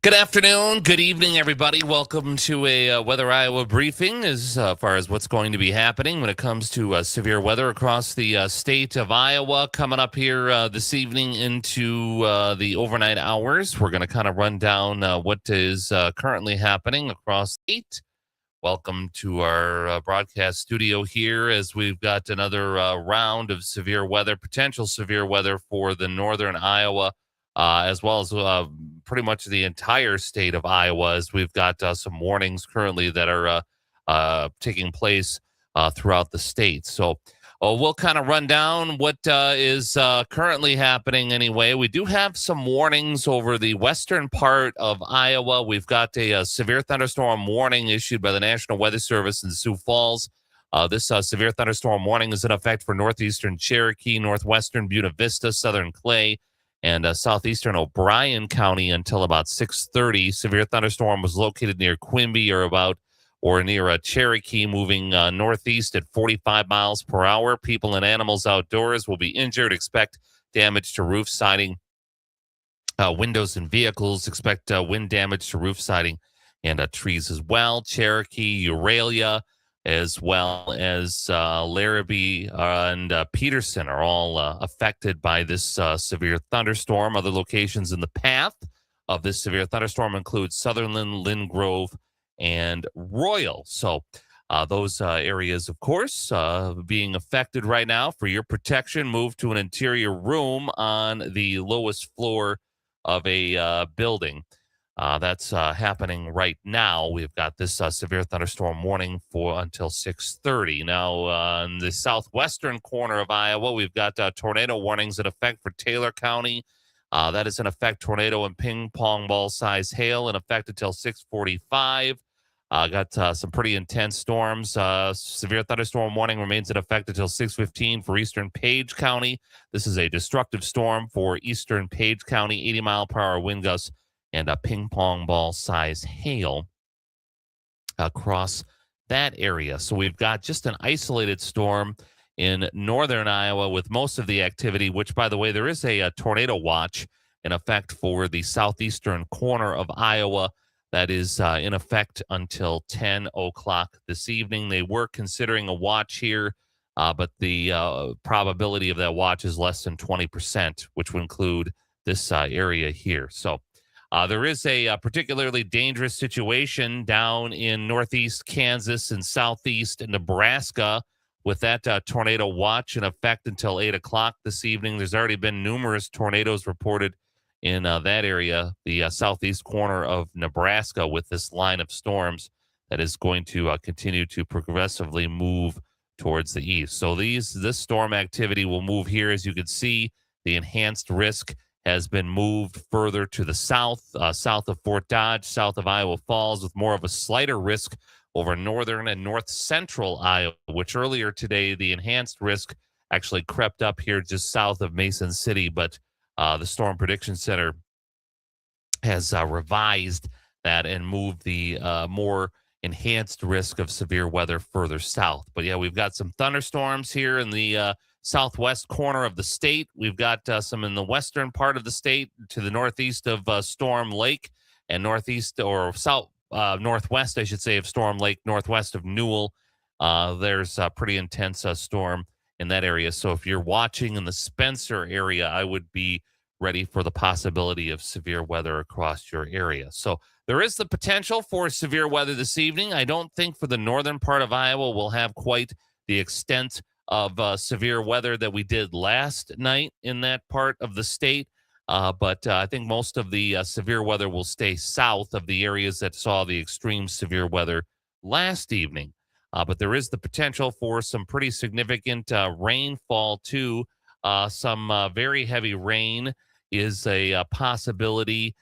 Good afternoon, good evening, everybody. Welcome to a Weather Iowa briefing as far as what's going to be happening when it comes to severe weather across the state of Iowa. Coming up here this evening into the overnight hours, we're going to kind of run down what is currently happening across the state. Welcome to our broadcast studio here as we've got another round of severe weather, potential severe weather for the northern Iowa, as well as pretty much the entire state of Iowa, as we've got some warnings currently that are taking place throughout the state. So we'll kind of run down what is currently happening anyway. We do have some warnings over the western part of Iowa. We've got a severe thunderstorm warning issued by the National Weather Service in Sioux Falls. This severe thunderstorm warning is in effect for northeastern Cherokee, northwestern Buena Vista, southern Clay, and southeastern O'Brien County until about 6:30. Severe thunderstorm was located near Quimby or near Cherokee, moving northeast at 45 miles per hour. People and animals outdoors will be injured. Expect damage to roof siding, windows and vehicles. Expect wind damage to roof siding and trees as well. Cherokee, Euralia, as well as Larrabee and Peterson are all affected by this severe thunderstorm. Other locations in the path of this severe thunderstorm include Sutherland, Lynn Grove, and Royal. So those areas, of course, being affected right now. For your protection, move to an interior room on the lowest floor of a building. That's happening right now. We've got this severe thunderstorm warning for until 6:30. Now, in the southwestern corner of Iowa, we've got tornado warnings in effect for Taylor County. That is in effect tornado and ping pong ball size hail in effect until 6:45. Got some pretty intense storms. Severe thunderstorm warning remains in effect until 6:15 for eastern Page County. This is a destructive storm for eastern Page County, 80-mile-per-hour wind gusts and a ping pong ball size hail across that area. So we've got just an isolated storm in northern Iowa with most of the activity, which, by the way, there is a tornado watch in effect for the southeastern corner of Iowa that is in effect until 10 o'clock this evening. They were considering a watch here, but the probability of that watch is less than 20%, which would include this area here. So there is a particularly dangerous situation down in northeast Kansas and southeast Nebraska with that tornado watch in effect until 8 o'clock this evening. There's already been numerous tornadoes reported in that area, the southeast corner of Nebraska, with this line of storms that is going to continue to progressively move towards the east. So this storm activity will move here. As you can see, the enhanced risk has been moved further to the south, south of Fort Dodge, south of Iowa Falls, with more of a slighter risk over northern and north central Iowa, which earlier today, the enhanced risk actually crept up here just south of Mason City. But the Storm Prediction Center has revised that and moved the more enhanced risk of severe weather further south. But yeah, we've got some thunderstorms here in the southwest corner of the state. We've got some in the western part of the state to the northeast of Storm Lake and northeast or south northwest, I should say, of Storm Lake, northwest of Newell. There's a pretty intense storm in that area. So if you're watching in the Spencer area, I would be ready for the possibility of severe weather across your area. So there is the potential for severe weather this evening. I don't think for the northern part of Iowa we'll have quite the extent of severe weather that we did last night in that part of the state. But I think most of the severe weather will stay south of the areas that saw the extreme severe weather last evening. But there is the potential for some pretty significant rainfall too. Some very heavy rain is a possibility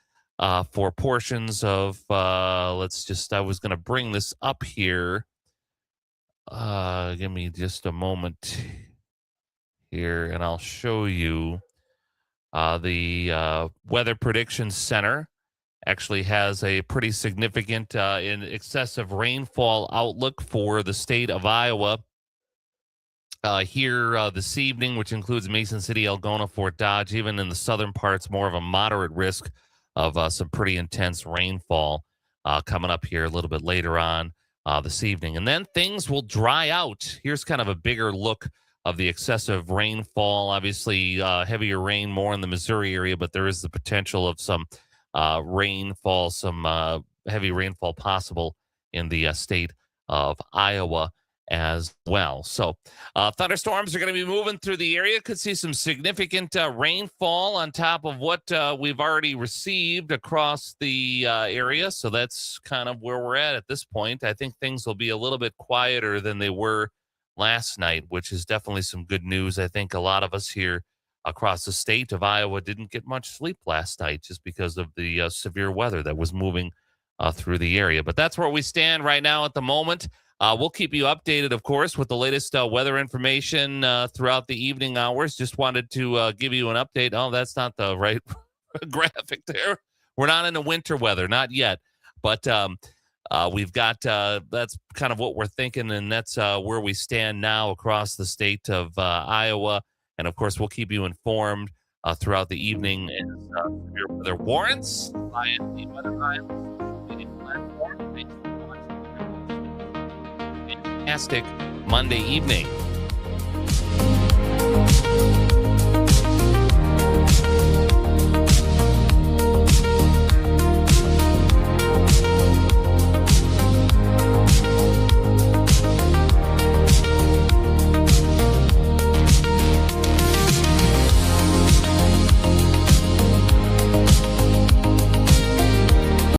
for portions of, I was going to bring this up here. Give me just a moment here, and I'll show you. The Weather Prediction Center actually has a pretty significant in excessive rainfall outlook for the state of Iowa here this evening, which includes Mason City, Algona, Fort Dodge. Even in the southern parts, more of a moderate risk of some pretty intense rainfall coming up here a little bit later on this evening. And then things will dry out. Here's kind of a bigger look of the excessive rainfall. Obviously, heavier rain more in the Missouri area, but there is the potential of some rainfall, some heavy rainfall possible in the state of Iowa as well. So, thunderstorms are going to be moving through the area. Could see some significant rainfall on top of what we've already received across the area. So, that's kind of where we're at this point. I think things will be a little bit quieter than they were last night, which is definitely some good news. I think a lot of us here across the state of Iowa didn't get much sleep last night just because of the severe weather that was moving through the area. But that's where we stand right now at the moment. We'll keep you updated, of course, with the latest weather information throughout the evening hours. Just wanted to give you an update. Oh, that's not the right graphic there. We're not in the winter weather, not yet. But we've got that's kind of what we're thinking, and that's where we stand now across the state of Iowa. And of course, we'll keep you informed throughout the evening as severe weather warrants via the Weather Iowa media platform. Thanks for watching. Fantastic Monday evening.